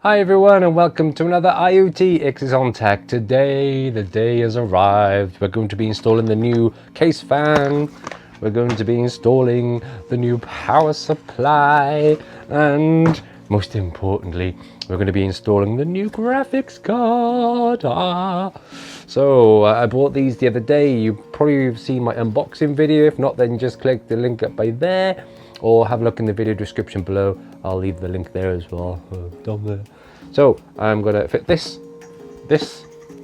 Hi everyone and welcome to another IoT X's on Tech. Today, the day has arrived. We're going to be installing the new case fan. We're going to be installing the new power supply. And most importantly, we're going to be installing the new graphics card. So I bought these the other day. You probably have seen my unboxing video. If not, then just click the link up by there. Or have a look in the video description below. I'll leave the link there as well, down there. So I'm gonna fit this,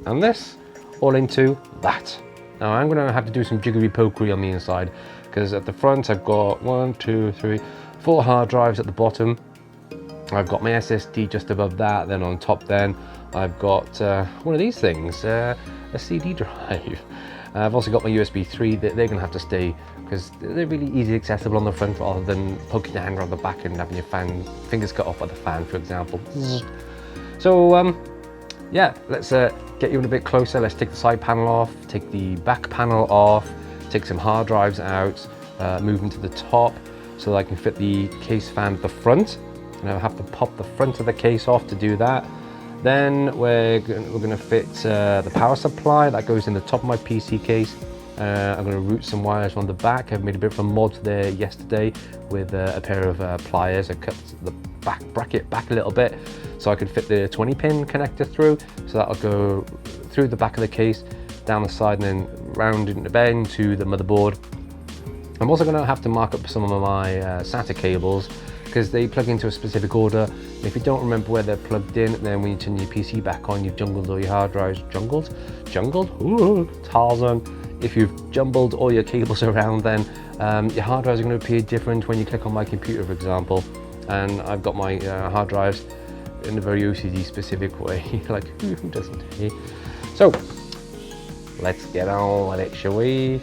and this all into that. Now I'm gonna have to do some jiggery pokery on the inside, because at the front I've got 4 hard drives at the bottom. I've got my SSD just above that. Then on top, then I've got one of these things, a CD drive. I've also got my USB 3. They're going to have to stay because they're really easy accessible on the front rather than poking your hand around the back and having your fingers cut off by the fan, for example. So yeah, let's get you in a bit closer. Let's take the side panel off, take the back panel off, take some hard drives out, move them to the top so that I can fit the case fan at the front. And I'll have to pop the front of the case off to do that. Then we're going to fit the power supply that goes in the top of my PC case. I'm going to route some wires on the back. I've made a bit of a mod there yesterday with a pair of pliers. I cut the back bracket back a little bit so I could fit the 20-pin connector through. So that'll go through the back of the case, down the side, and then round in the bend to the motherboard. I'm also going to have to mark up some of my SATA cables, because they plug into a specific order. If you don't remember where they're plugged in, then when you turn your PC back on, you've jungled all your hard drives. Jungled? Ooh, Tarzan. If you've jumbled all your cables around, then your hard drives are going to appear different when you click on my computer, for example. And I've got my hard drives in a very OCD specific way. Like, who doesn't? Eh? So, let's get on with it, shall we?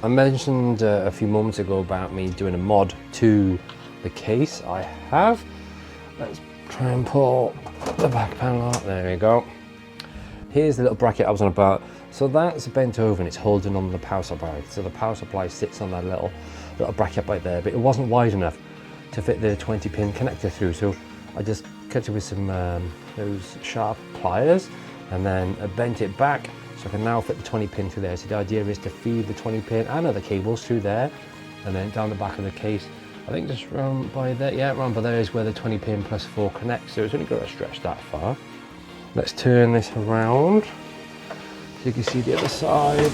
I mentioned a few moments ago about me doing a mod to the case. I have. Let's try and pull the back panel out. There we go. Here's the little bracket I was on about. So that's bent over and it's holding on the power supply. So the power supply sits on that little bracket right there, but it wasn't wide enough to fit the 20-pin connector through. So I just cut it with some those sharp pliers and then I bent it back so I can now fit the 20-pin through there. So the idea is to feed the 20-pin and other cables through there, and then down the back of the case. I think just round by there, yeah, round by there is where the 20-pin plus 4 connects, so it's only got to stretch that far. Let's turn this around so you can see the other side.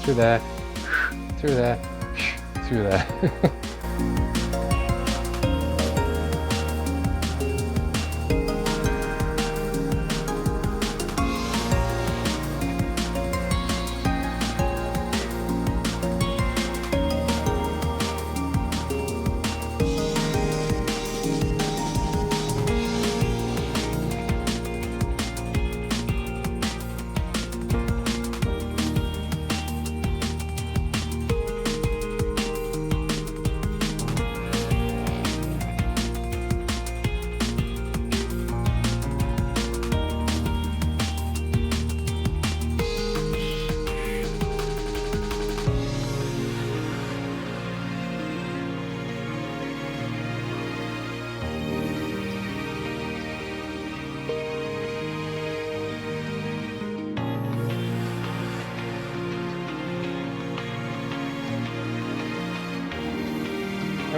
Through there, through there, through there.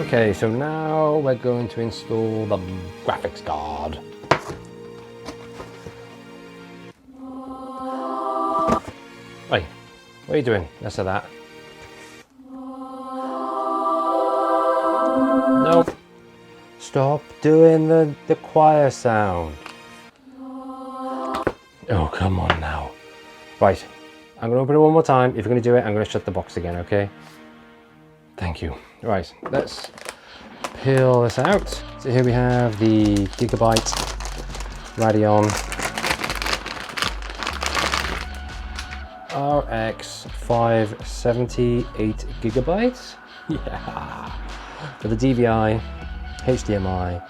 Okay, so now we're going to install the graphics card. Hey, what are you doing? Less of that. Nope. Stop doing the choir sound. Oh, come on now. Right, I'm going to open it one more time. If you're going to do it, I'm going to shut the box again, okay? Thank you. Right, let's peel this out. So here we have the Gigabyte Radeon RX570 8GB. Yeah. For the DVI, HDMI,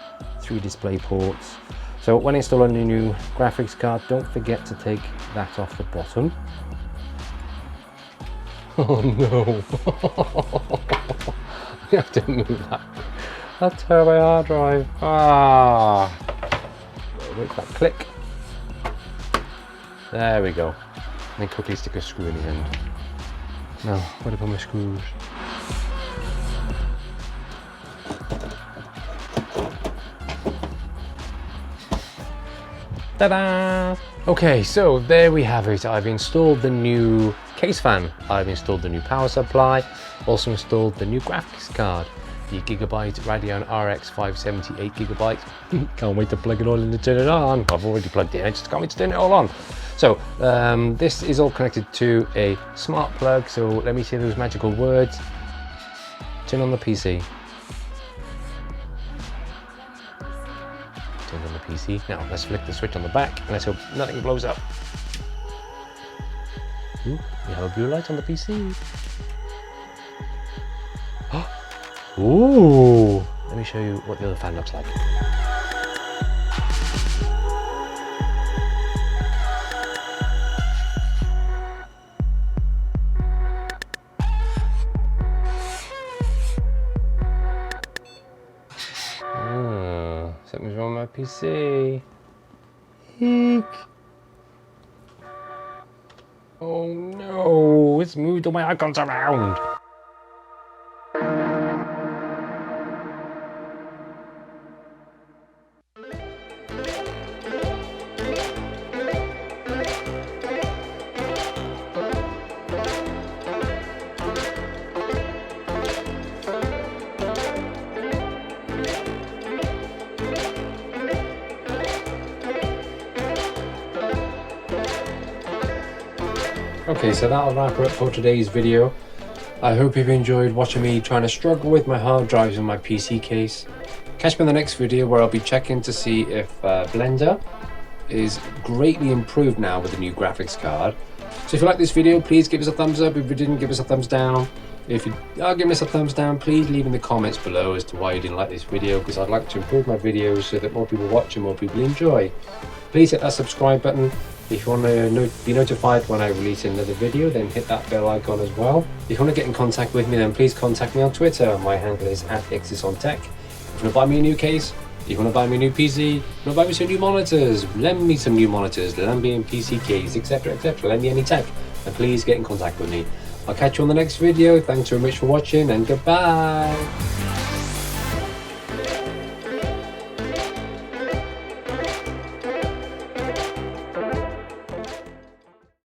3 display ports. So when installing a new graphics card, don't forget to take that off the bottom. Oh no. You have to move that. That's her my hard drive. Ah. Wait for that click. There we go. And then quickly stick a screw in the end. Now, where do I put my screws? Ta-da! Okay, so there we have it. I've installed the new case fan. I've installed the new power supply. Also installed the new graphics card, the Gigabyte Radeon RX570 8GB. Can't wait to plug it all in and turn it on. I've already plugged it in. I just can't wait to turn it all on. So this is all connected to a smart plug. So let me say those magical words. Turn on the PC. Turn on the PC. Now let's flick the switch on the back and let's hope nothing blows up. Ooh, we have a blue light on the PC. Ooh! Let me show you what the other fan looks like. Something's wrong with my PC. Eek. Oh no, it's moved all my icons around. Okay, so that'll wrap it up for today's video. I hope you've enjoyed watching me trying to struggle with my hard drives and my PC case. Catch me in the next video where I'll be checking to see if Blender is greatly improved now with the new graphics card. So if you like this video, please give us a thumbs up. If you didn't, give us a thumbs down. If you are giving us a thumbs down, please leave in the comments below as to why you didn't like this video, because I'd like to improve my videos so that more people watch and more people enjoy. Please hit that subscribe button. If you want to be notified when I release another video, then hit that bell icon as well. If you want to get in contact with me, then please contact me on Twitter. My handle is @XisOnTech. If you want to buy me a new case, if you want to buy me a new PC, if you want to buy me some new monitors, lend me some new monitors, lend me a PC case, etc, etc, lend me any tech, and please get in contact with me. I'll catch you on the next video. Thanks very much for watching, and goodbye.